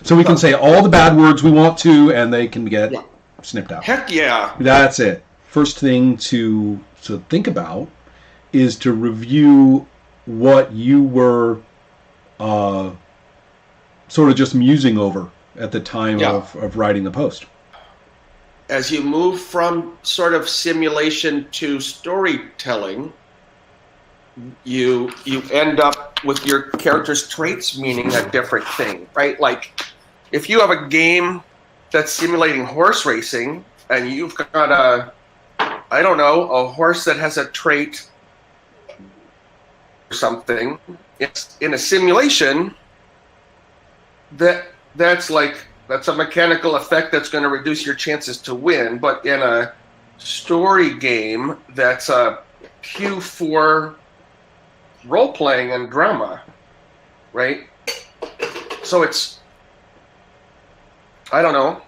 So we can say all the bad words we want to, and they can get snipped out. Heck yeah. That's it. First thing to think about is to review what you were sort of just musing over at the time of writing the post. As you move from sort of simulation to storytelling, you end up with your character's traits meaning a different thing, right? Like, if you have a game that's simulating horse racing, and you've got a horse that has a trait or something, it's in a simulation, that's a mechanical effect that's going to reduce your chances to win. But in a story game, that's a cue for role-playing and drama, right? So it's, I don't know.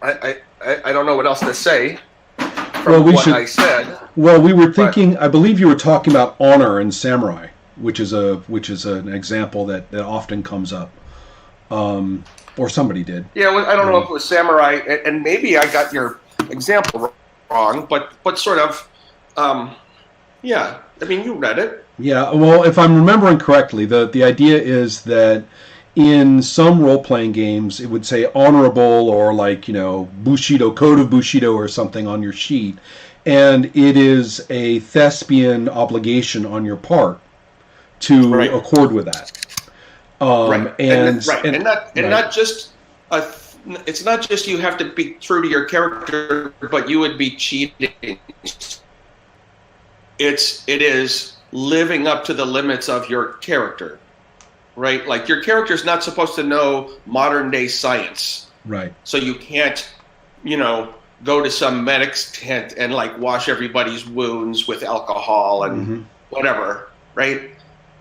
I don't know what else to say from I said. Well, we were thinking, I believe you were talking about honor and samurai, which is an example that often comes up. Or somebody did. Yeah, well, I don't know if it was samurai, and maybe I got your example wrong, but sort of, yeah. I mean, you read it. Yeah, well, if I'm remembering correctly, the idea is that in some role-playing games, it would say honorable or like, Bushido, Code of Bushido or something on your sheet, and it is a thespian obligation on your part to accord with that. Not just it's not just you have to be true to your character, but you would be cheating. It is living up to the limits of your character, right? Like, your character's not supposed to know modern day science, right? So you can't, go to some medic's tent and like wash everybody's wounds with alcohol and whatever, right?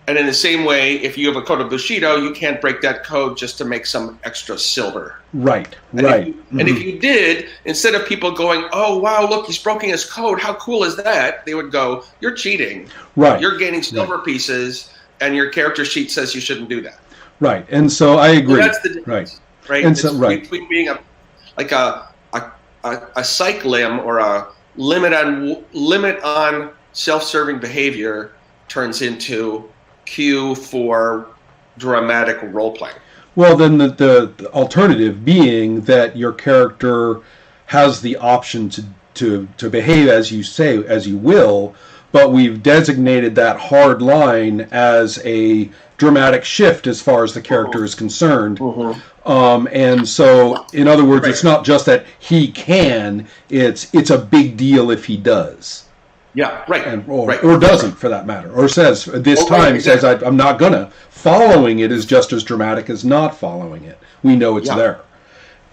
And in the same way, if you have a code of Bushido, you can't break that code just to make some extra silver. Right, and if you did, instead of people going, oh, wow, look, he's breaking his code, how cool is that? They would go, you're cheating. Right. You're gaining silver pieces, and your character sheet says you shouldn't do that. Right, and so I agree. So that's the difference, right? And so, between being a psych limb or a limit on self-serving behavior turns into cue for dramatic role-playing. Well, then the alternative being that your character has the option to behave as you say, as you will, but we've designated that hard line as a dramatic shift as far as the character is concerned. And so, in other words, it's not just that he can, it's a big deal if he does. Yeah, right. Or doesn't, for that matter. Or says, says, I'm not gonna. Following it is just as dramatic as not following it. We know it's there.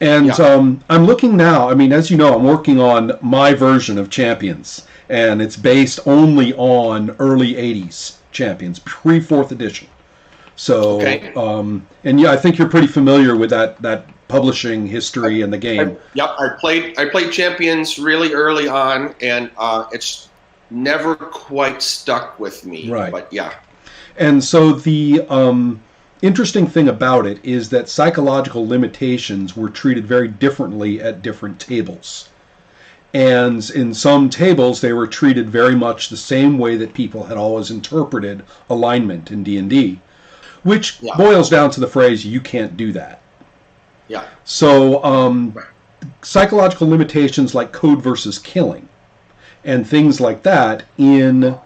And I'm looking now, I mean, as you know, I'm working on my version of Champions. And it's based only on early 80s Champions, pre-4th edition. So, and I think you're pretty familiar with that publishing history and the game. I played Champions really early on, and it's never quite stuck with me. Right. But yeah. And so the interesting thing about it is that psychological limitations were treated very differently at different tables. And in some tables, they were treated very much the same way that people had always interpreted alignment in D&D, which boils down to the phrase, you can't do that. Yeah. So psychological limitations like code versus killing and things like that in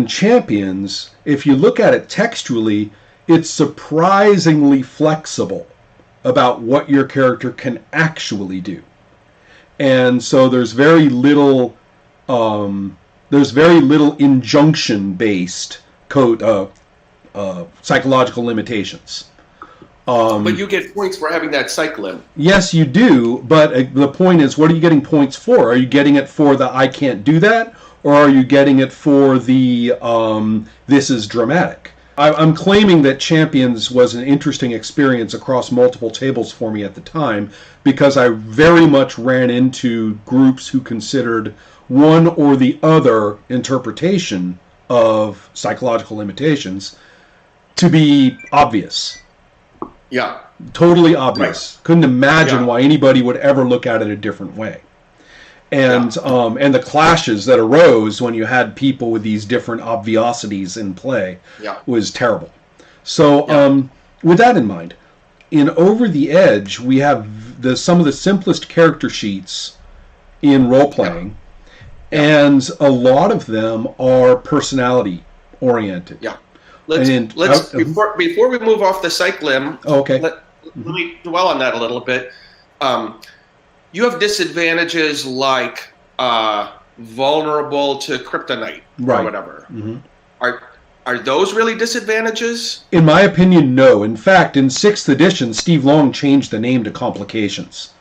Champions, if you look at it textually, it's surprisingly flexible about what your character can actually do. And so there's very little injunction-based code psychological limitations. But you get points for having that psych limb. Yes, you do, but the point is, what are you getting points for? Are you getting it for the I can't do that, or are you getting it for the this is dramatic? I'm claiming that Champions was an interesting experience across multiple tables for me at the time, because I very much ran into groups who considered one or the other interpretation of psychological limitations to be obvious. Yeah. Totally obvious. Right. Couldn't imagine why anybody would ever look at it a different way. And and the clashes that arose when you had people with these different obviosities in play was terrible. So with that in mind, in Over the Edge, we have some of the simplest character sheets in role-playing, and a lot of them are personality-oriented. Yeah. Let's before we move off the psych limb, let me dwell on that a little bit. You have disadvantages like vulnerable to kryptonite or whatever. Mm-hmm. Are those really disadvantages? In my opinion, no. In fact, in 6th edition, Steve Long changed the name to Complications.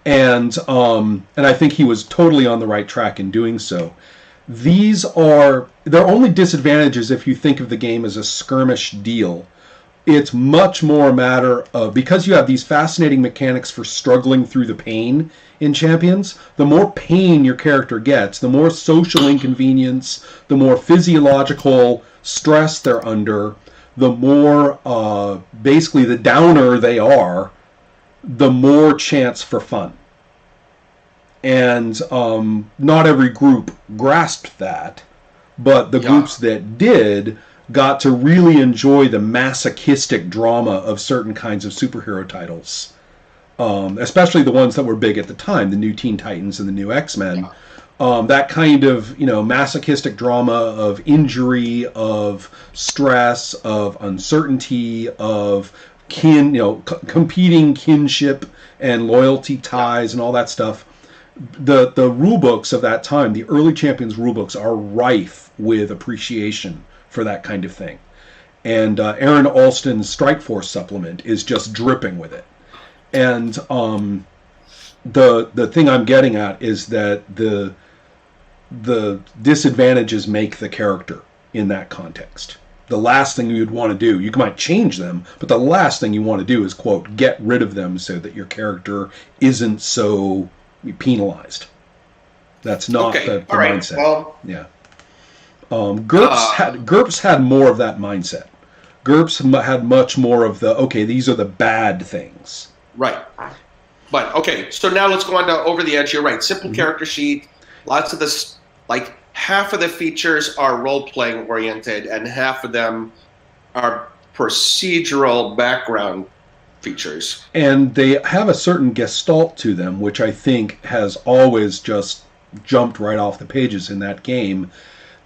And I think he was totally on the right track in doing so. They're only disadvantages if you think of the game as a skirmish deal. It's much more a matter of, because you have these fascinating mechanics for struggling through the pain in Champions, the more pain your character gets, the more social inconvenience, the more physiological stress they're under, the more, basically the downer they are, the more chance for fun. And not every group grasped that, but the groups that did got to really enjoy the masochistic drama of certain kinds of superhero titles, especially the ones that were big at the time, the new Teen Titans and the new X-Men. That kind of, masochistic drama of injury, of stress, of uncertainty, of competing kinship and loyalty ties and all that stuff. The rule books of that time, the early Champions rule books, are rife with appreciation for that kind of thing. And Aaron Alston's Strike Force supplement is just dripping with it. And the thing I'm getting at is that the disadvantages make the character in that context. The last thing you'd want to do, you might change them, but the last thing you want to do is, quote, get rid of them so that your character isn't so penalized. That's not the mindset. Well, GURPS had more of that mindset. GURPS had much more of these are the bad things. Right. But, so now let's go on to Over the Edge. You're right. Simple character sheet. Lots of this, like half of the features are role-playing oriented and half of them are procedural background features. And they have a certain gestalt to them, which I think has always just jumped right off the pages in that game,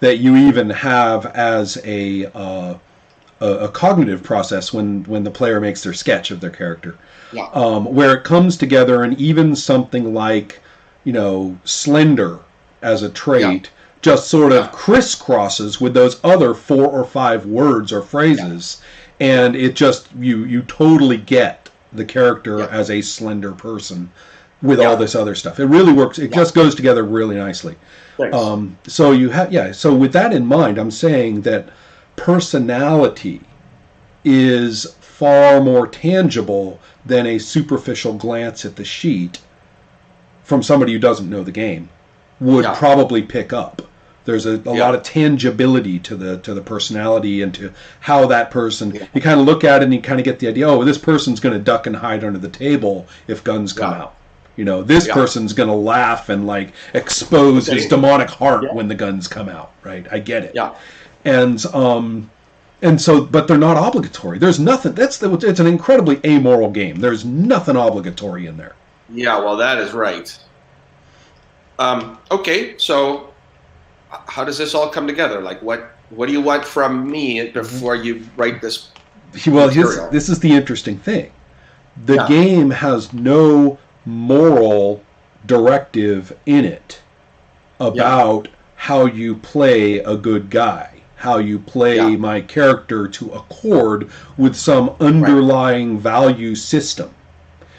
that you even have as a cognitive process when the player makes their sketch of their character, where it comes together, and even something like, slender as a trait just sort of crisscrosses with those other 4 or 5 words or phrases, and it just you totally get the character as a slender person with all this other stuff. It really works. It just goes together really nicely. So you have so with that in mind, I'm saying that personality is far more tangible than a superficial glance at the sheet from somebody who doesn't know the game would probably pick up. There's a lot of tangibility to the personality and to how that person, you kind of look at it and you kind of get the idea, this person's going to duck and hide under the table if guns come out. This person's going to laugh and like expose his demonic heart when the guns come out, right? I get it. And so, but they're not obligatory. There's nothing, it's an incredibly amoral game. There's nothing obligatory in there. Yeah, well, that is right. So how does this all come together? Like, what do you want from me before you write this material? This is the interesting thing. The game has no moral directive in it about how you play a good guy, how you play my character to accord with some underlying value system.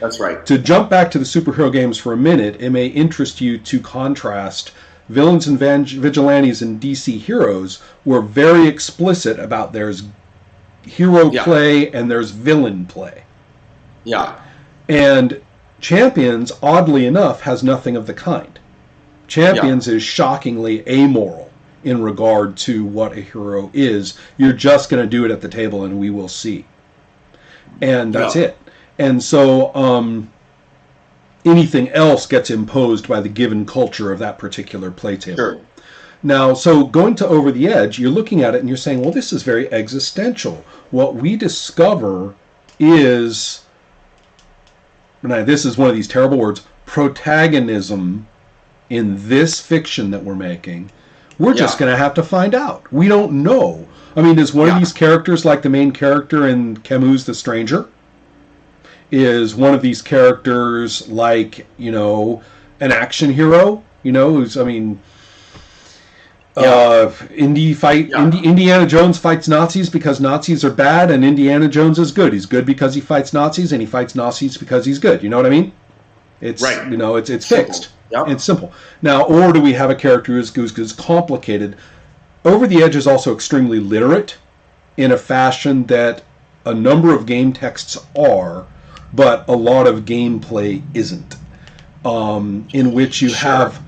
That's right. To jump back to the superhero games for a minute, it may interest you to contrast villains and vigilantes and DC heroes were very explicit about there's hero play and there's villain play. And Champions, oddly enough, has nothing of the kind. Champions is shockingly amoral in regard to what a hero is. You're just going to do it at the table and we will see. and that's it. And so anything else gets imposed by the given culture of that particular play table. Sure. Now, so going to Over the Edge, you're looking at it and you're saying, well, this is very existential. What we discover is, and this is one of these terrible words, protagonism in this fiction that we're making. We're just going to have to find out. We don't know. I mean, is one of these characters like the main character in Camus' The Stranger? Is one of these characters like, an action hero? Who's, I mean, Indiana Jones fights Nazis because Nazis are bad, and Indiana Jones is good. He's good because he fights Nazis, and he fights Nazis because he's good. You know what I mean? It's it's fixed. Yep. It's simple. Now, or do we have a character who's complicated? Over the Edge is also extremely literate in a fashion that a number of game texts are, but a lot of gameplay isn't. In which you have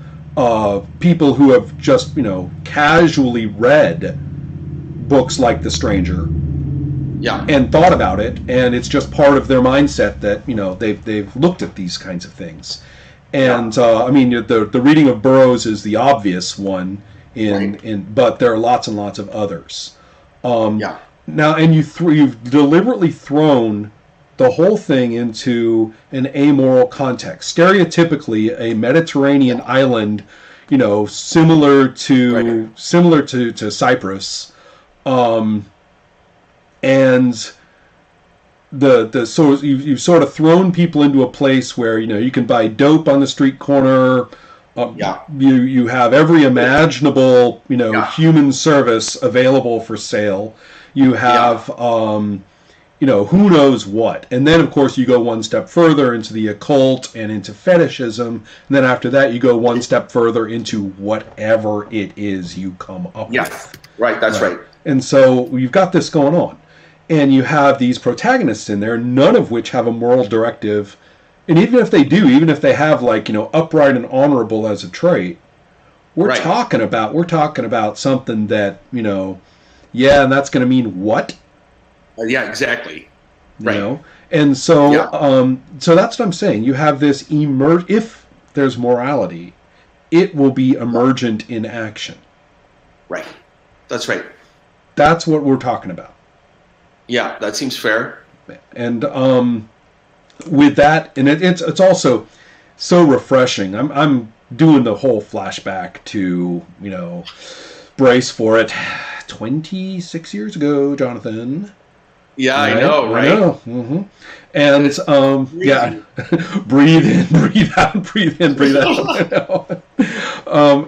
people who have just, casually read books like The Stranger, and thought about it, and it's just part of their mindset that they've looked at these kinds of things. And I mean, the reading of Burroughs is the obvious one, but there are lots and lots of others. Now, and you've deliberately thrown the whole thing into an amoral context. Stereotypically, a Mediterranean island, similar to Cyprus, and so you've sort of thrown people into a place where you can buy dope on the street corner. You have every imaginable human service available for sale. You have who knows what. And then, of course, you go one step further into the occult and into fetishism. And then after that, you go one step further into whatever it is you come up with. Right, that's right. And so you've got this going on. And you have these protagonists in there, none of which have a moral directive. And even if they do, even if they have upright and honorable as a trait, we're talking about something that, and that's going to mean what? Exactly. Right. And so so that's what I'm saying. You have this if there's morality, it will be emergent in action. Right. That's right. That's what we're talking about. Yeah, that seems fair. And with that, and it's also so refreshing. I'm doing the whole flashback to, brace for it, 26 years ago, Jonathan. Yeah, right? I know, right? I know. Mm-hmm. And breathe in, breathe out, breathe in, breathe out.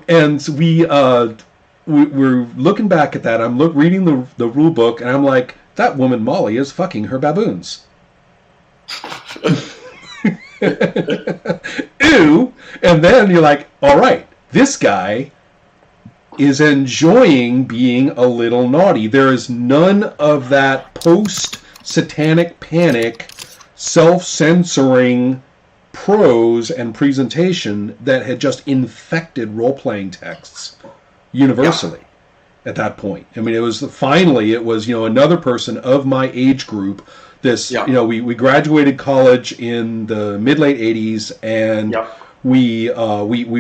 And we're looking back at that. I'm reading the rule book, and I'm like, that woman Molly is fucking her baboons. Ew. And then you're like, all right, this guy is enjoying being a little naughty. There is none of that post-satanic panic, self-censoring prose and presentation that had just infected role-playing texts universally at that point. I mean, it was another person of my age group. We graduated college in the mid-late 80s, and we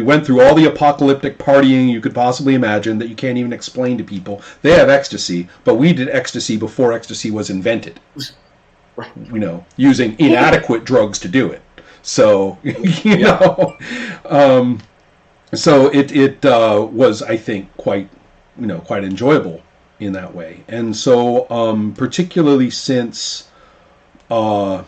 went through all the apocalyptic partying you could possibly imagine that you can't even explain to people. They have ecstasy, but we did ecstasy before ecstasy was invented. Using inadequate drugs to do it. So, so it was, I think, quite enjoyable in that way. And so, particularly since, I'm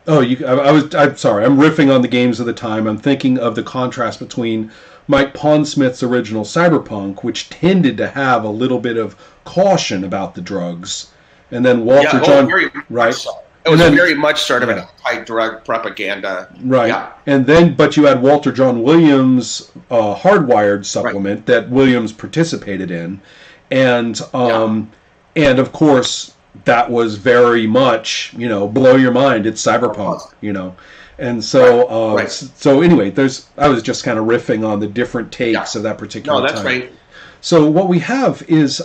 sorry, I'm riffing on the games of the time. I'm thinking of the contrast between Mike Pondsmith's original Cyberpunk, which tended to have a little bit of caution about the drugs, and then Walter John, right? So. It was very much sort of an anti-drug propaganda. Right. Yeah. And then, but you had Walter John Williams' Hardwired supplement that Williams participated in. And of course, that was very much, blow your mind. It's Cyberpunk, And so, so anyway, I was just kind of riffing on the different takes of that particular time. No, that's right. So what we have is,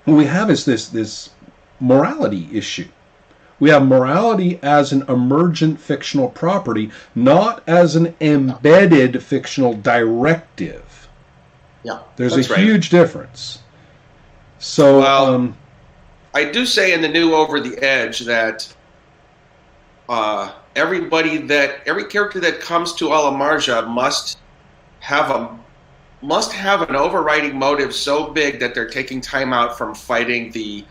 this morality issue. We have morality as an emergent fictional property, not as an embedded fictional directive. Yeah, there's a huge difference. So, I do say in the new Over the Edge that every character that comes to Alamarja must have an overriding motive so big that they're taking time out from fighting the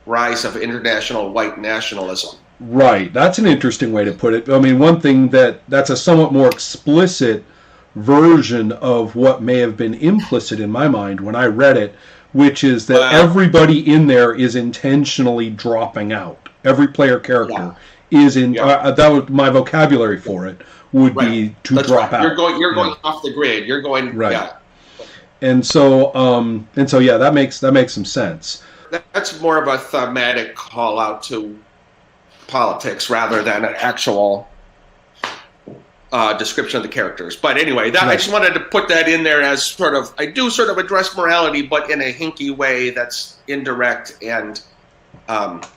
rise of international white nationalism. Right. That's an interesting way to put it. I mean, one thing that's a somewhat more explicit version of what may have been implicit in my mind when I read it, which is that everybody in there is intentionally dropping out. Every player character is in. That was my vocabulary for it. Would be to drop out. You're going off the grid. You're going right. Yeah. And so that makes some sense. That's more of a thematic call out to politics rather than an actual description of the characters. But anyway, I just wanted to put that in there as I do address morality, but in a hinky way that's indirect and not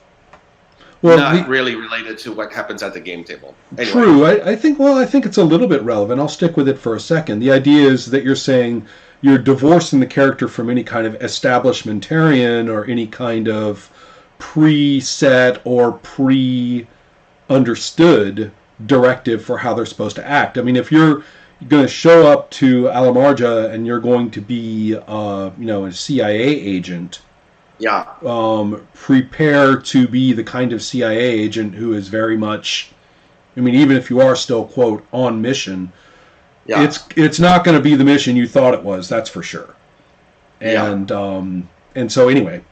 really related to what happens at the game table. Anyway. True. I think it's a little bit relevant. I'll stick with it for a second. The idea is that you're saying you're divorcing the character from any kind of establishmentarian or any kind of preset or pre-understood directive for how they're supposed to act. I mean, if you're going to show up to Alamarja and you're going to be, a CIA agent, prepare to be the kind of CIA agent who is very much, I mean, even if you are still, quote, on mission, it's not going to be the mission you thought it was, that's for sure. And so anyway,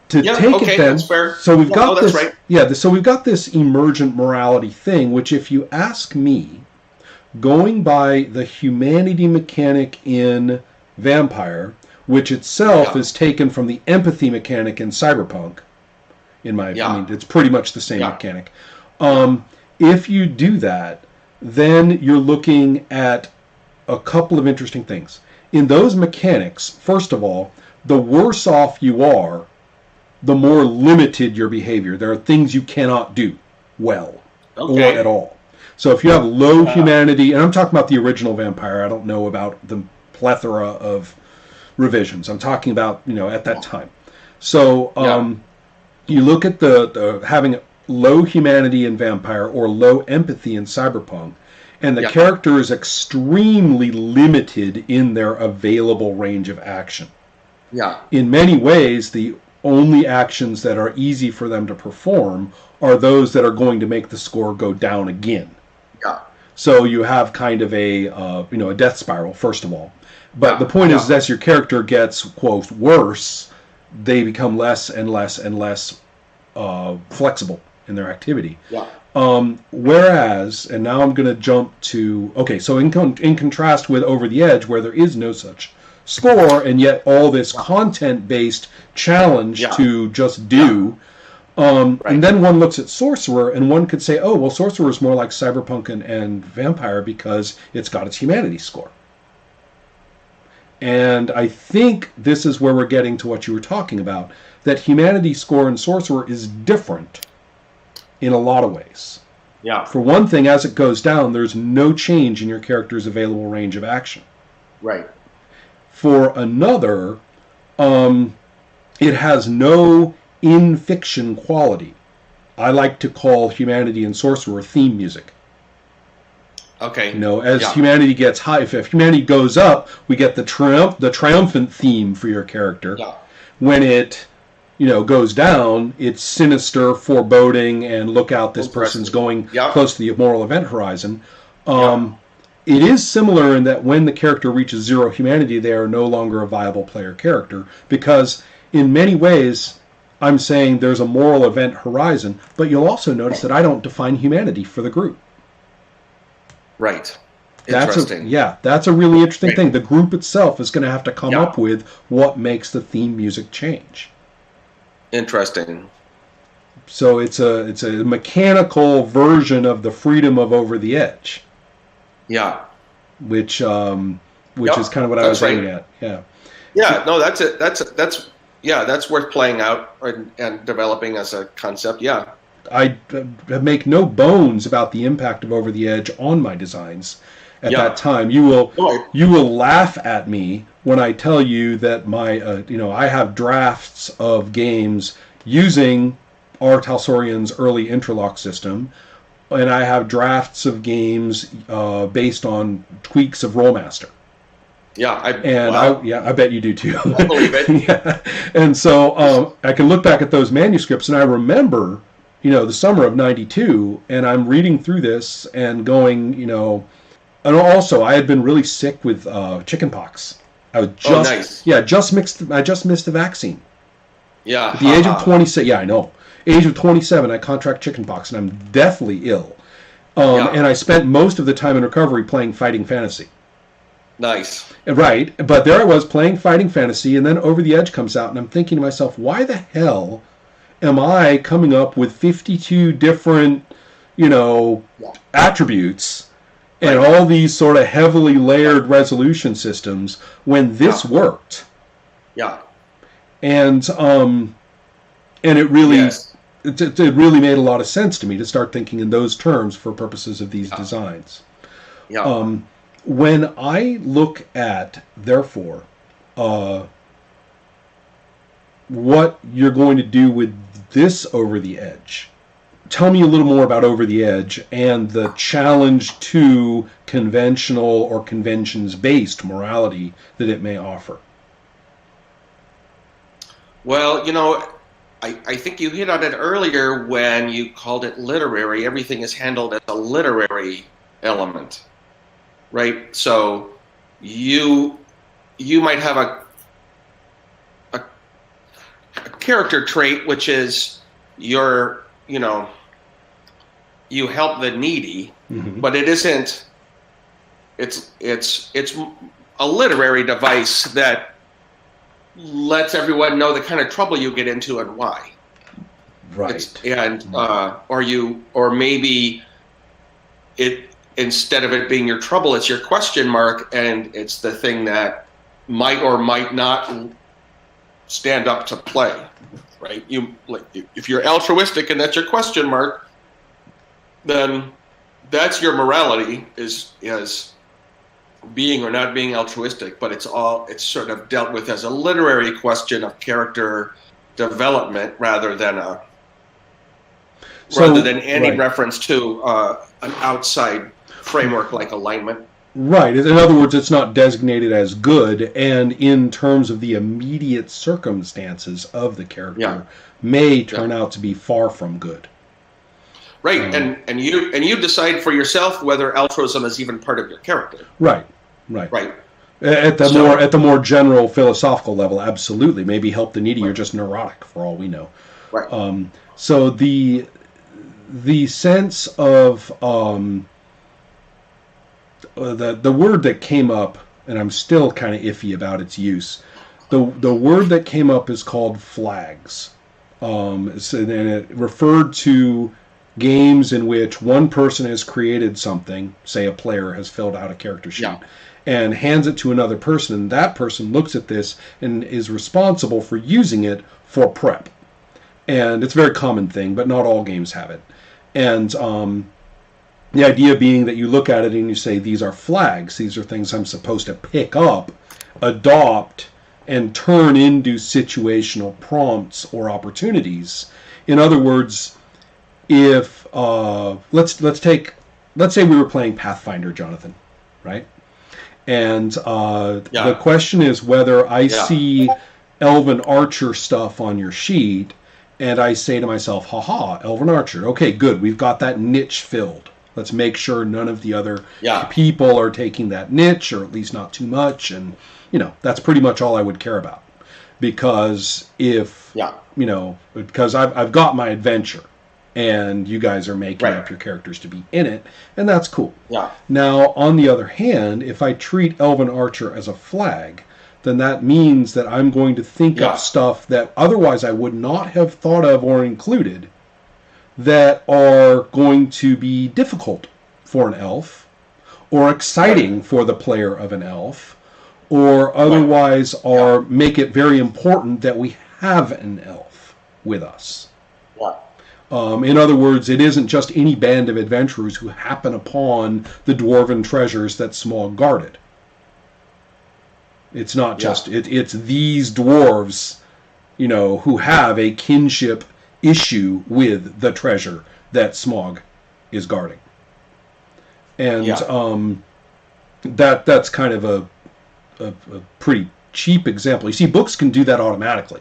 take it then. That's fair. So we've got this. Right. So we've got this emergent morality thing, which, if you ask me, going by the humanity mechanic in Vampire, which itself is taken from the empathy mechanic in Cyberpunk, in my opinion, it's pretty much the same mechanic. If you do that, then you're looking at a couple of interesting things. In those mechanics, first of all, the worse off you are, the more limited your behavior. There are things you cannot do well or at all. So if you have low humanity, and I'm talking about the original Vampire, I don't know about the plethora of revisions. I'm talking about, at that time. So you look at the having low humanity in Vampire or low empathy in Cyberpunk, and the character is extremely limited in their available range of action. Yeah. In many ways, the only actions that are easy for them to perform are those that are going to make the score go down again. Yeah. So you have kind of a death spiral, first of all. But the point is, as your character gets, quote, worse, they become less and less and less flexible in their activity. Yeah. Whereas, and now I'm going to jump to, so in contrast with Over the Edge, where there is no such score, and yet all this content-based challenge to just do. And then one looks at Sorcerer, and one could say, Sorcerer is more like Cyberpunk and Vampire because it's got its humanity score. And I think this is where we're getting to what you were talking about, that humanity score in Sorcerer is different in a lot of ways. Yeah. For one thing, as it goes down, there's no change in your character's available range of action. Right. For another, it has no in-fiction quality. I like to call humanity and Sorcerer theme music. Okay. As humanity gets high, if humanity goes up, we get the triumphant theme for your character. Yeah. When it, goes down, it's sinister, foreboding, and look out, this person's going close to the moral event horizon. It is similar in that when the character reaches zero humanity, they are no longer a viable player character, because in many ways, I'm saying there's a moral event horizon, but you'll also notice that I don't define humanity for the group. Right. Interesting. That's a really interesting thing. The group itself is going to have to come up with what makes the theme music change. Interesting. So it's a mechanical version of the freedom of Over the Edge. Yeah. Which is kind of what I was aiming at. Yeah. Yeah. No, that's it. That's Yeah, that's worth playing out and developing as a concept. Yeah. I make no bones about the impact of Over the Edge on my designs at that time. You will laugh at me when I tell you that my I have drafts of games using R. Talsorian's early interlock system, and I have drafts of games based on tweaks of Rollmaster. Yeah, I bet you do too. I believe it. Yeah. And so I can look back at those manuscripts, and I remember, the summer of '92, and I'm reading through this and going, and also I had been really sick with chickenpox. I was just I just missed the vaccine. Yeah. At the age of 26, I know. Age of 27, I contract chickenpox, and I'm deathly ill. And I spent most of the time in recovery playing fighting fantasy. Nice. Right, but there I was playing fighting fantasy, and then Over the Edge comes out, and I'm thinking to myself, why the hell am I coming up with 52 different, attributes and all these sort of heavily layered resolution systems when this worked? Yeah. And it really it really made a lot of sense to me to start thinking in those terms for purposes of these designs. Yeah. When I look at, therefore, what you're going to do with this Over the Edge, tell me a little more about Over the Edge and the challenge to conventional or conventions-based morality that it may offer. Well, I think you hit on it earlier when you called it literary. Everything is handled as a literary element. Right, so you might have a character trait which is you help the needy, but it isn't. It's a literary device that lets everyone know the kind of trouble you get into and why. Right, or maybe it. Instead of it being your trouble, it's your question mark, and it's the thing that might or might not stand up to play, right? If you're altruistic and that's your question mark, then that's your morality is being or not being altruistic. But it's sort of dealt with as a literary question of character development rather than any reference to an outside framework like alignment. Right. In other words, it's not designated as good, and in terms of the immediate circumstances of the character, may turn out to be far from good. Right, and you decide for yourself whether altruism is even part of your character. Right. At the more general philosophical level, absolutely. Maybe help the needy. You're just neurotic, for all we know. Right. So the sense of the word that came up, and I'm still kind of iffy about its use. The word that came up is called flags, and it referred to games in which one person has created something, say a player has filled out a character sheet, and hands it to another person, and that person looks at this and is responsible for using it for prep. And it's a very common thing, but not all games have it. And the idea being that you look at it and you say, these are flags. These are things I'm supposed to pick up, adopt, and turn into situational prompts or opportunities. In other words, if let's say we were playing Pathfinder, Jonathan, right? And the question is whether I see Elven Archer stuff on your sheet, and I say to myself, haha, Elven Archer. Okay, good. We've got that niche filled. Let's make sure none of the other people are taking that niche, or at least not too much. And, that's pretty much all I would care about. Because because I've got my adventure, and you guys are making up your characters to be in it, and that's cool. Yeah. Now, on the other hand, if I treat Elven Archer as a flag, then that means that I'm going to think up stuff that otherwise I would not have thought of or included that are going to be difficult for an elf, or exciting for the player of an elf, or otherwise make it very important that we have an elf with us. Yeah. In other words, it isn't just any band of adventurers who happen upon the dwarven treasures that Smaug guarded. It's not just, it's these dwarves, who have a kinship issue with the treasure that Smaug is guarding. And that's kind of a pretty cheap example. You see, books can do that automatically.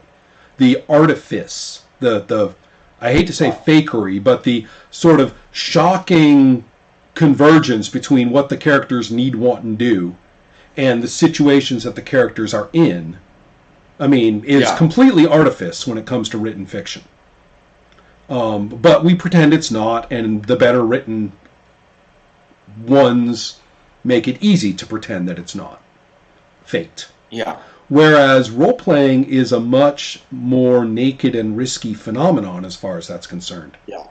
The artifice, the I hate to say fakery, but the sort of shocking convergence between what the characters need, want, and do, and the situations that the characters are in, is completely artifice when it comes to written fiction. But we pretend it's not, and the better written ones make it easy to pretend that it's not faked. Yeah. Whereas role-playing is a much more naked and risky phenomenon as far as that's concerned. Yeah.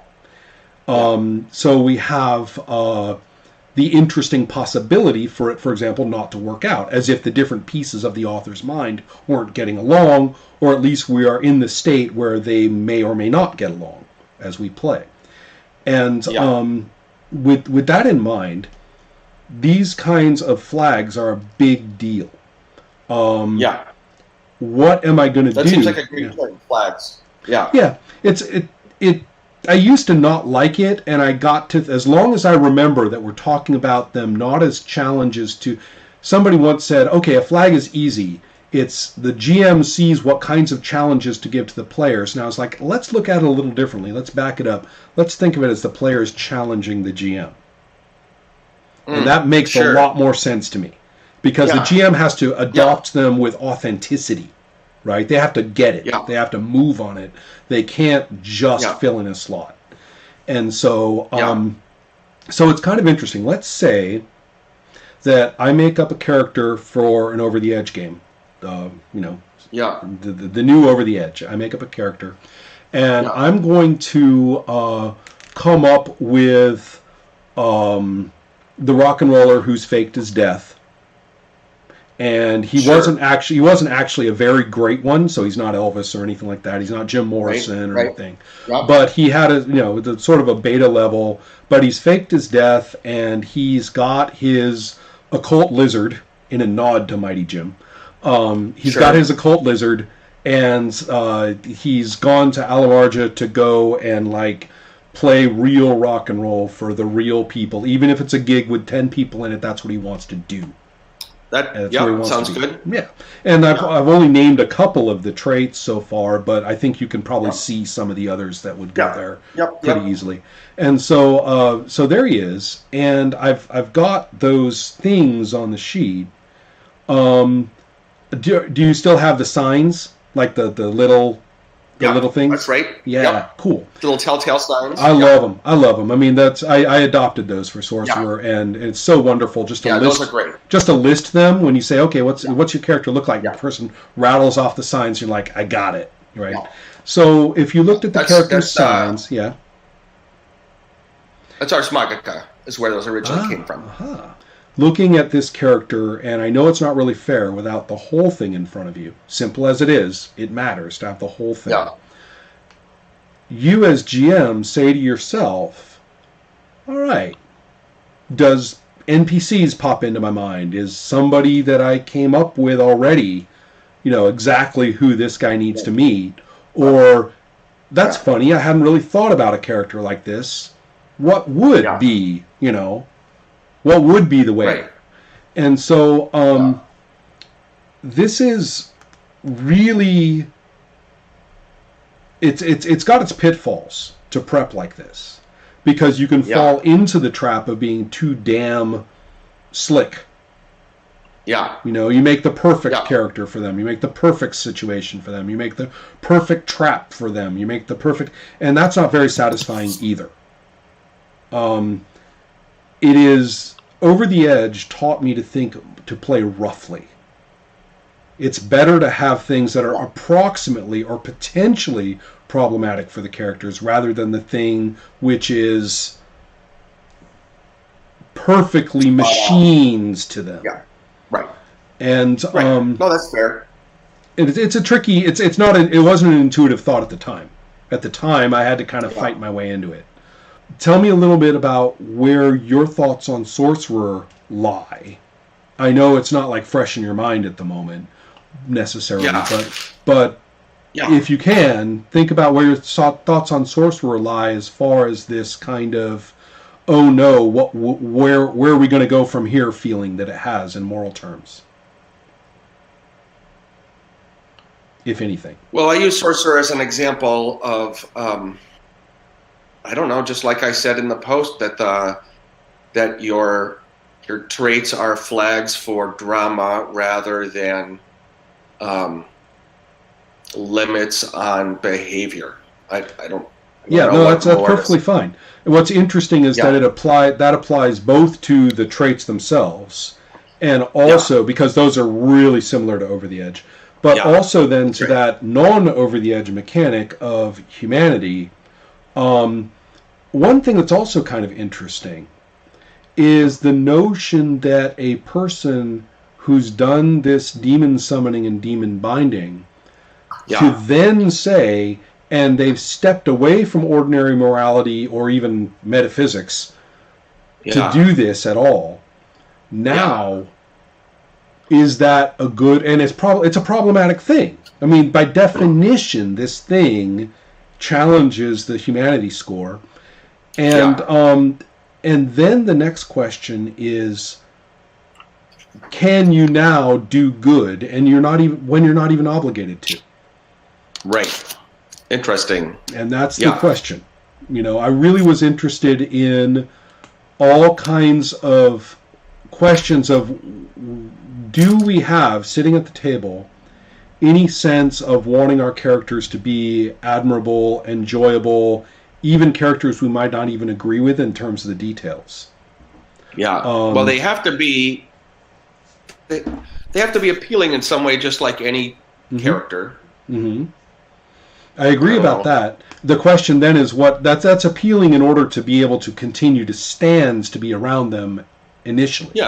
So we have the interesting possibility for it, for example, not to work out, as if the different pieces of the author's mind weren't getting along, or at least we are in the state where they may or may not get along as we play. And with that in mind, these kinds of flags are a big deal. What am I going to do? That seems like a great point. Flags. Yeah. Yeah. I used to not like it, and I got to, as long as I remember that we're talking about them not as challenges to, somebody once said, okay, a flag is easy. It's the GM sees what kinds of challenges to give to the players. And I was like, let's look at it a little differently. Let's back it up. Let's think of it as the players challenging the GM. And that makes a lot more sense to me. Because the GM has to adopt them with authenticity, right? They have to get it. They have to move on it. They can't just fill in a slot. And so, so it's kind of interesting. Let's say that I make up a character for an Over the Edge game. The new Over the Edge. I make up a character, and I'm going to come up with the rock and roller who's faked his death. And he wasn't actually a very great one, so he's not Elvis or anything like that. He's not Jim Morrison or anything. But he had the sort of a beta level, but he's faked his death, and he's got his occult lizard in a nod to Mighty Jim. He's got his occult lizard, and he's gone to Alamarja to go and play real rock and roll for the real people. Even if it's a gig with 10 people in it, that's what he wants to do. That sounds good. Yeah, and I've only named a couple of the traits so far, but I think you can probably see some of the others that would go there pretty easily. And so so there he is, and I've got those things on the sheet. Do you still have the signs, like the little little things? That's right. Yeah, cool. The little telltale signs. I love them. I love them. I mean, I adopted those for Sorcerer, and it's so wonderful just to list. Those are great. Just to list them when you say, okay, what's your character look like? The person rattles off the signs. You're like, I got it, right? Yeah. So if you looked at the character's signs, that's our Smagaka, is where those originally came from. Looking at this character, and I know it's not really fair without the whole thing in front of you. Simple as it is, it matters to have the whole thing. Yeah. You as GM say to yourself, all right, does NPCs pop into my mind? Is somebody that I came up with already, exactly who this guy needs to meet? Or, that's funny, I hadn't really thought about a character like this. What would be, what would be the way? Right. And so this is really it's got its pitfalls to prep like this, because you can fall into the trap of being too damn slick. Yeah. You make the perfect character for them. You make the perfect situation for them. You make the perfect trap for them. You make the perfect, and that's not very satisfying either. It is Over the Edge taught me to play roughly. It's better to have things that are approximately or potentially problematic for the characters rather than the thing which is perfectly machines to them. Yeah, right. And no, that's fair. it's a tricky. It's not. It wasn't an intuitive thought at the time. At the time, I had to kind of fight my way into it. Tell me a little bit about where your thoughts on Sorcerer lie. I know it's not like fresh in your mind at the moment necessarily, but if you can, think about where your thoughts on Sorcerer lie as far as this kind of, oh no, where are we going to go from here feeling that it has in moral terms, if anything. Well, I use Sorcerer as an example of, I don't know, just like I said in the post, that your traits are flags for drama rather than limits on behavior. I don't. That's perfectly fine. And what's interesting is that that applies both to the traits themselves, and also because those are really similar to Over the Edge, but also then to that non-Over the Edge mechanic of humanity. One thing that's also kind of interesting is the notion that a person who's done this demon summoning and demon binding to then say, and they've stepped away from ordinary morality or even metaphysics to do this at all. Now, is that a good, and it's a problematic thing. I mean, by definition, this thing challenges the humanity score. And then the next question is, can you now do good when you're not even obligated to? Right. Interesting. And that's the question. I really was interested in all kinds of questions of, do we have, sitting at the table, any sense of wanting our characters to be admirable, enjoyable, even characters we might not even agree with in terms of the details? Well, they have to be appealing in some way, just like any character. I agree about that. The question then is that's appealing in order to be able to continue to be around them initially.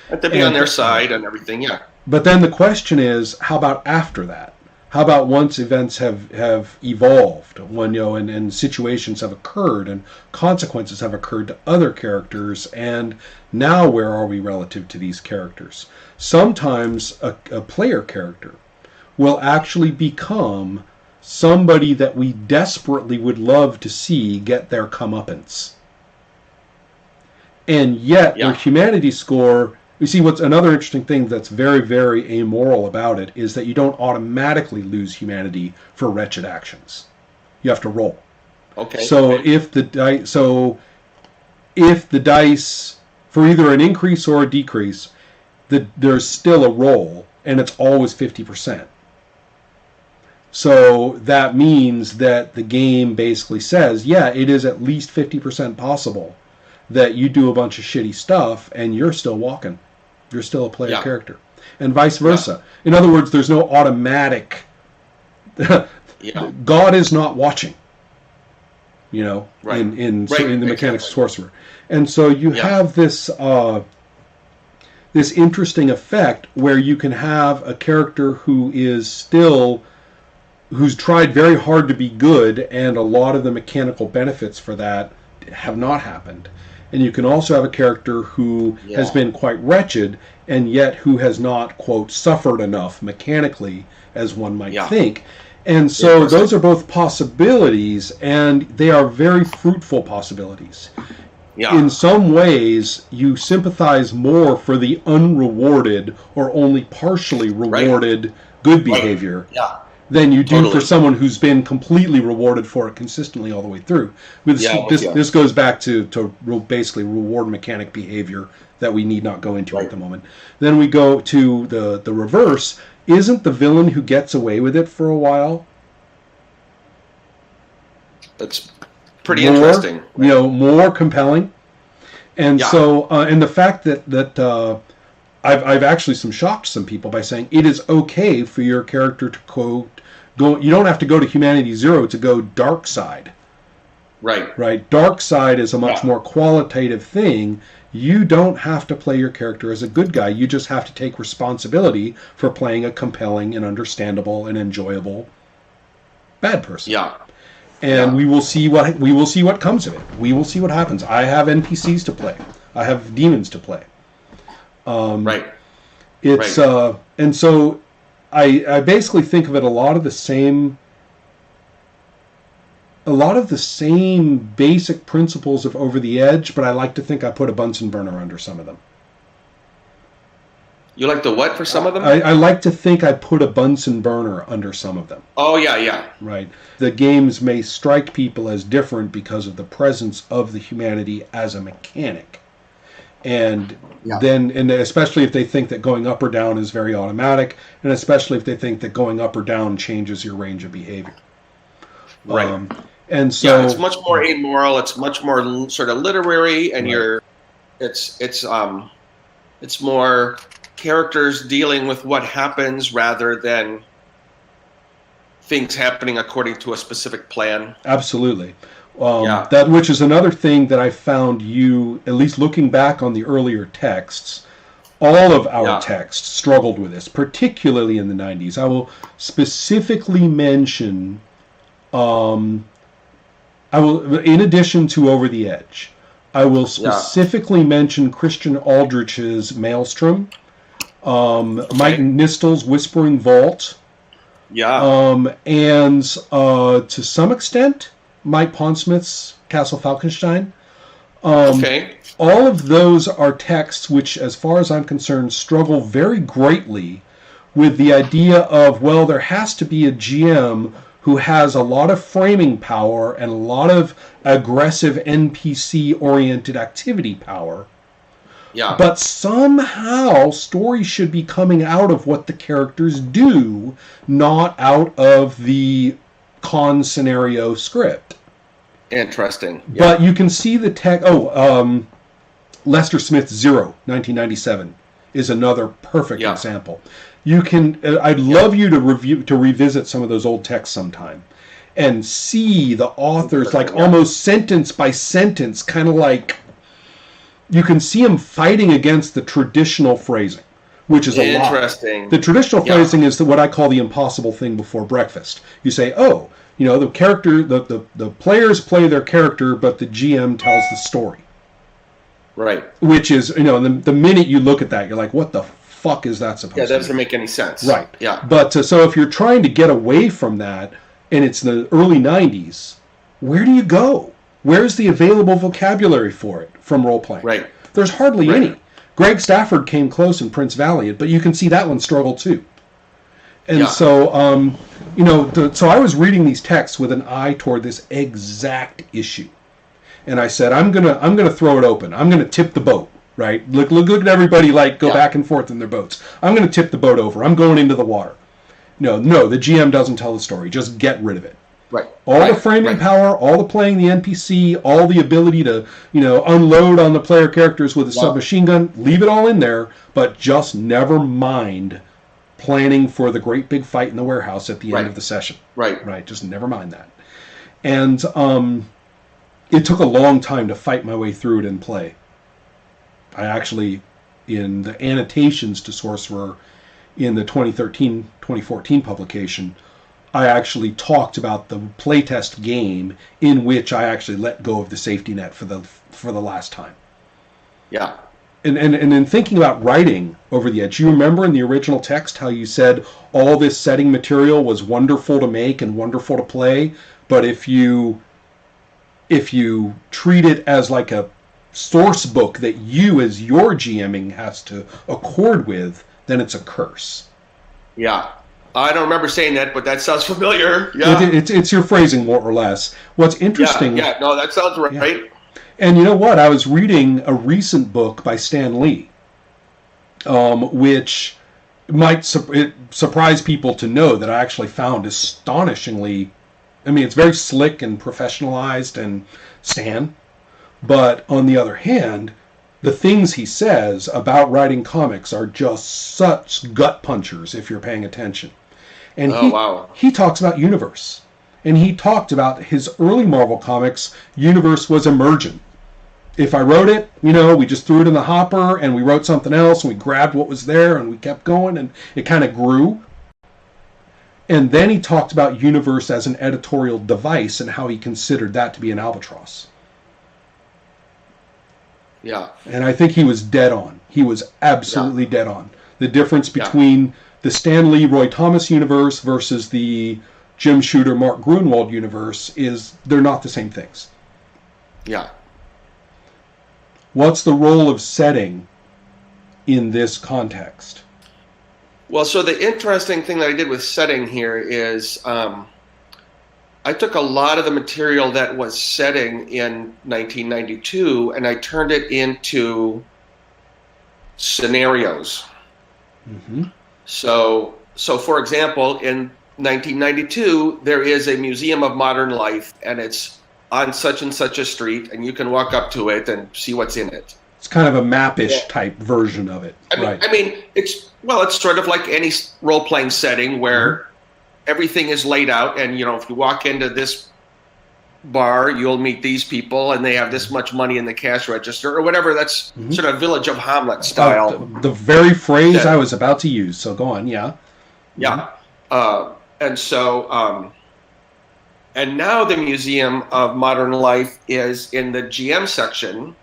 And to be on their side and everything, But then the question is, how about after that? How about once events have evolved, and situations have occurred and consequences have occurred to other characters, and now where are we relative to these characters? Sometimes a player character will actually become somebody that we desperately would love to see get their comeuppance. And yet their humanity score, you see, what's another interesting thing that's very, very amoral about it is that you don't automatically lose humanity for wretched actions. You have to roll. Okay. So if the dice for either an increase or a decrease, there's still a roll, and it's always 50%. So that means that the game basically says, it is at least 50% possible that you do a bunch of shitty stuff and you're still walking. You're still a player character. And vice versa. In other words, there's no automatic... God is not watching. In the mechanics of Sorcerer. And so you have this interesting effect where you can have a character who's tried very hard to be good, and a lot of the mechanical benefits for that have not happened. And you can also have a character who has been quite wretched, and yet who has not, quote, suffered enough mechanically as one might think. And so those are both possibilities, and they are very fruitful possibilities. In some ways, you sympathize more for the unrewarded or only partially rewarded good behavior than you do for someone who's been completely rewarded for it consistently all the way through. This goes back to basically reward mechanic behavior that we need not go into at the moment. Then we go to the reverse. Isn't the villain who gets away with it for a while? That's pretty interesting. More compelling. And so, and the fact that I've actually shocked some people by saying it is okay for your character to go. You don't have to go to humanity 0 to go dark side. Right. Right. Dark side is a much more qualitative thing. You don't have to play your character as a good guy. You just have to take responsibility for playing a compelling and understandable and enjoyable bad person. Yeah. And we will see what comes of it. We will see what happens. I have NPCs to play. I have demons to play. Right. It's and so I basically think of it a lot of the same basic principles of Over the Edge, but I like to think I put a Bunsen burner under some of them. You like the what for some of them? I like to think I put a Bunsen burner under some of them. Oh, yeah. Right. The games may strike people as different because of the presence of the humanity as a mechanic. And and especially if they think that going up or down is very automatic, and especially if they think that going up or down changes your range of behavior. Right. And so it's much more amoral. It's much more sort of literary, and it's more characters dealing with what happens rather than things happening according to a specific plan. Absolutely. That which is another thing that I found you, at least looking back on the earlier texts, all of our texts struggled with this, particularly in the 90s. I will specifically mention, in addition to Over the Edge, I will specifically mention Christian Aldrich's Maelstrom, Mike Nistel's Whispering Vault, and to some extent, Mike Pondsmith's Castle Falkenstein. All of those are texts which, as far as I'm concerned, struggle very greatly with the idea of, well, there has to be a GM who has a lot of framing power and a lot of aggressive NPC-oriented activity power. But somehow stories should be coming out of what the characters do, not out of the con scenario script. Interesting. But you can see the Lester Smith's Zero, 1997, is another perfect example. You can. I'd love you to revisit some of those old texts sometime, and see the authors almost sentence by sentence, kind of like you can see them fighting against the traditional phrasing, which is a lot. Interesting. The traditional phrasing is what I call the impossible thing before breakfast. You say, the character, the players play their character, but the GM tells the story. Right. Which is, the minute you look at that, you're like, what the fuck is that supposed to be? Yeah, that doesn't make any sense. Right. Yeah. But so if you're trying to get away from that, and it's the early 90s, where do you go? Where's the available vocabulary for it from role-playing? Right. There's hardly any. Greg Stafford came close in Prince Valiant, but you can see that one struggle too. And so, so I was reading these texts with an eye toward this exact issue. And I said, I'm gonna throw it open. I'm gonna tip the boat, right? Look at everybody go back and forth in their boats. I'm gonna tip the boat over. I'm going into the water. No, the GM doesn't tell the story. Just get rid of it. Right. All the framing power, all the playing the NPC, all the ability to, unload on the player characters with a submachine gun, leave it all in there, but just never mind planning for the great big fight in the warehouse at the end of the session. Right. Just never mind that. And it took a long time to fight my way through it and play. I actually, in the annotations to Sorcerer in the 2013-2014 publication, I actually talked about the playtest game in which I actually let go of the safety net for the last time. Yeah. And in thinking about writing Over the Edge, you remember in the original text how you said all this setting material was wonderful to make and wonderful to play, but if you treat it as like a source book that you as your GMing has to accord with, then it's a curse. Yeah. I don't remember saying that, but that sounds familiar. Yeah. It's your phrasing, more or less. What's interesting... Yeah, no, that sounds right. Yeah. And you know what? I was reading a recent book by Stan Lee, which might surprise people to know that I actually found astonishingly... it's very slick and professionalized and Stan, but on the other hand, the things he says about writing comics are just such gut punchers if you're paying attention. And he talks about universe. And he talked about his early Marvel Comics universe was emergent. If I wrote it, we just threw it in the hopper and we wrote something else and we grabbed what was there and we kept going and it kind of grew. And then he talked about universe as an editorial device and how he considered that to be an albatross. Yeah. And I think he was dead on. He was absolutely dead on. The difference between the Stan Lee, Roy Thomas universe versus the Jim Shooter, Mark Gruenwald universe is they're not the same things. Yeah. What's the role of setting in this context? Well, so the interesting thing that I did with setting here is I took a lot of the material that was setting in 1992 and I turned it into scenarios. Mm-hmm. So for example, in 1992, there is a Museum of Modern Life, and it's on such and such a street, and you can walk up to it and see what's in it. It's kind of a map-ish type version of it. I mean, it's sort of like any role-playing setting where everything is laid out, and if you walk into this bar, you'll meet these people, and they have this much money in the cash register, or whatever. That's sort of Village of Hamlet style. The very phrase I was about to use. So go on, yeah. Yeah. And so, and now the Museum of Modern Life is in the GM section,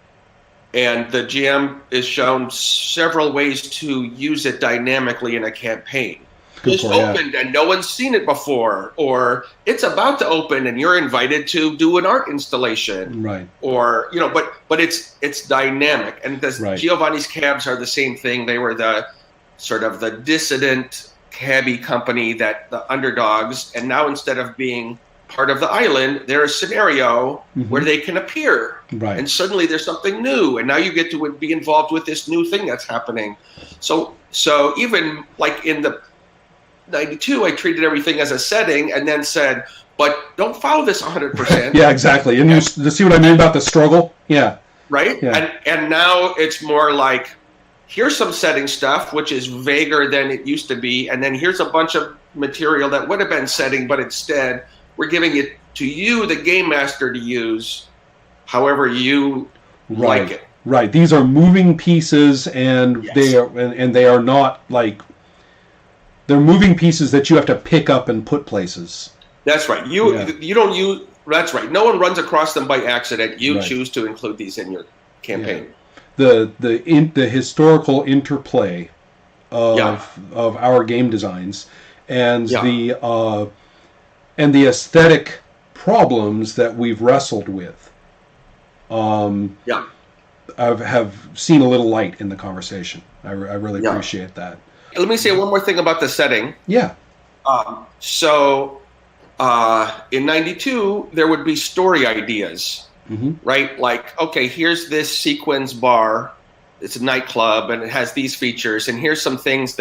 and the GM is shown several ways to use it dynamically in a campaign. It's opened and no one's seen it before, or it's about to open and you're invited to do an art installation, right? Or but it's dynamic. And Giovanni's Cabs are the same thing. They were the sort of the dissident cabbie company that the underdogs, and now instead of being part of the island, they're a scenario where they can appear, right? And suddenly there's something new, and now you get to be involved with this new thing that's happening. So even like in the 92, I treated everything as a setting, and then said, "But don't follow this 100%." Yeah, exactly. And you see what I mean about the struggle? Yeah. Right. Yeah. And now it's more like, here's some setting stuff, which is vaguer than it used to be, and then here's a bunch of material that would have been setting, but instead we're giving it to you, the game master, to use however you like it. Right. These are moving pieces, and they are not like. They're moving pieces that you have to pick up and put places. That's right. You don't use. That's right. No one runs across them by accident. You choose to include these in your campaign. Yeah. The historical interplay of our game designs and the aesthetic problems that we've wrestled with. Have seen a little light in the conversation. I really appreciate that. Let me say one more thing about the setting. Yeah. In 92, there would be story ideas, right? Like, okay, here's this sequence bar. It's a nightclub, and it has these features, and here's some things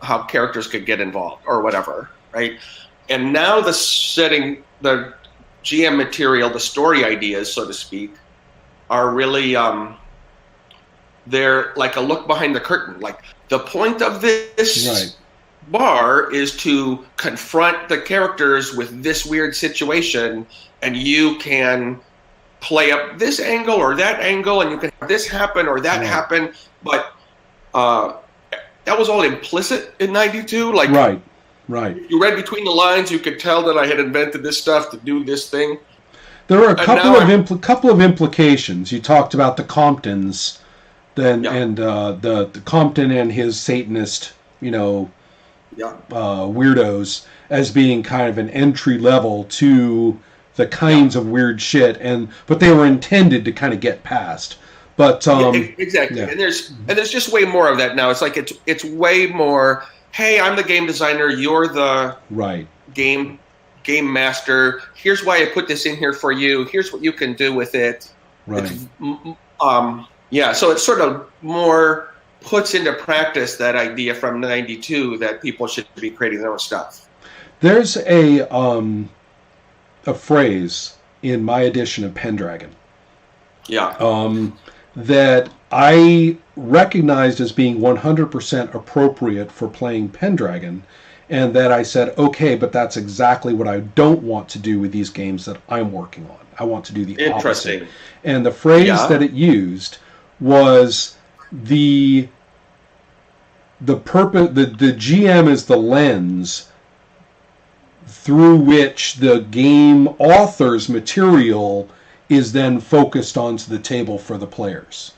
how characters could get involved, or whatever, right? And now the setting, the GM material, the story ideas, so to speak, are really, they're like a look behind the curtain. Like, the point of this bar is to confront the characters with this weird situation, and you can play up this angle or that angle, and you can have this happen or that happen. But that was all implicit in 92. Like, right. You read between the lines, you could tell that I had invented this stuff to do this thing. There are a couple of implications. You talked about the Comptons. And the Compton and his Satanist, weirdos as being kind of an entry level to the kinds of weird shit, but they were intended to kind of get past. But exactly, and there's just way more of that now. It's like it's way more. Hey, I'm the game designer. You're the game master. Here's why I put this in here for you. Here's what you can do with it. Right. So it sort of more puts into practice that idea from 92 that people should be creating their own stuff. There's a phrase in my edition of Pendragon that I recognized as being 100% appropriate for playing Pendragon, And then I said, okay, but that's exactly what I don't want to do with these games that I'm working on. I want to do the opposite. And the phrase that it used was the purpose. The GM is the lens through which the game author's material is then focused onto the table for the players.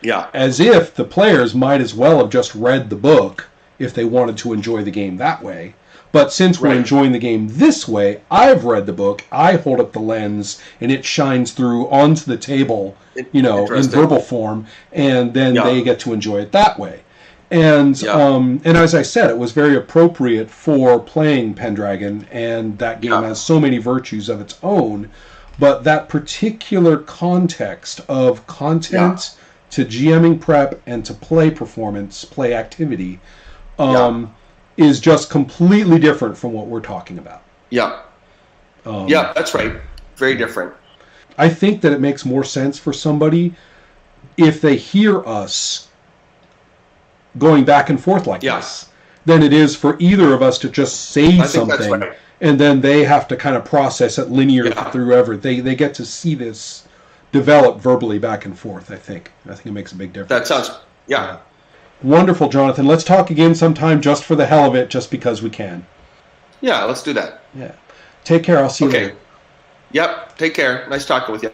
Yeah. As if the players might as well have just read the book if they wanted to enjoy the game that way. But since we're enjoying the game this way, I've read the book, I hold up the lens, and it shines through onto the table, in verbal form, and then they get to enjoy it that way. And and as I said, it was very appropriate for playing Pendragon, and that game has so many virtues of its own. But that particular context of content to GMing prep and to play performance, play activity, is just completely different from what we're talking about. Yeah. That's right. Very different. I think that it makes more sense for somebody if they hear us going back and forth like this than it is for either of us to just say something and then they have to kind of process it linear through everything. They get to see this develop verbally back and forth, I think. I think it makes a big difference. That sounds, Wonderful, Jonathan. Let's talk again sometime just for the hell of it, just because we can. Yeah, let's do that. Yeah. Take care. I'll see you later. Yep. Take care. Nice talking with you.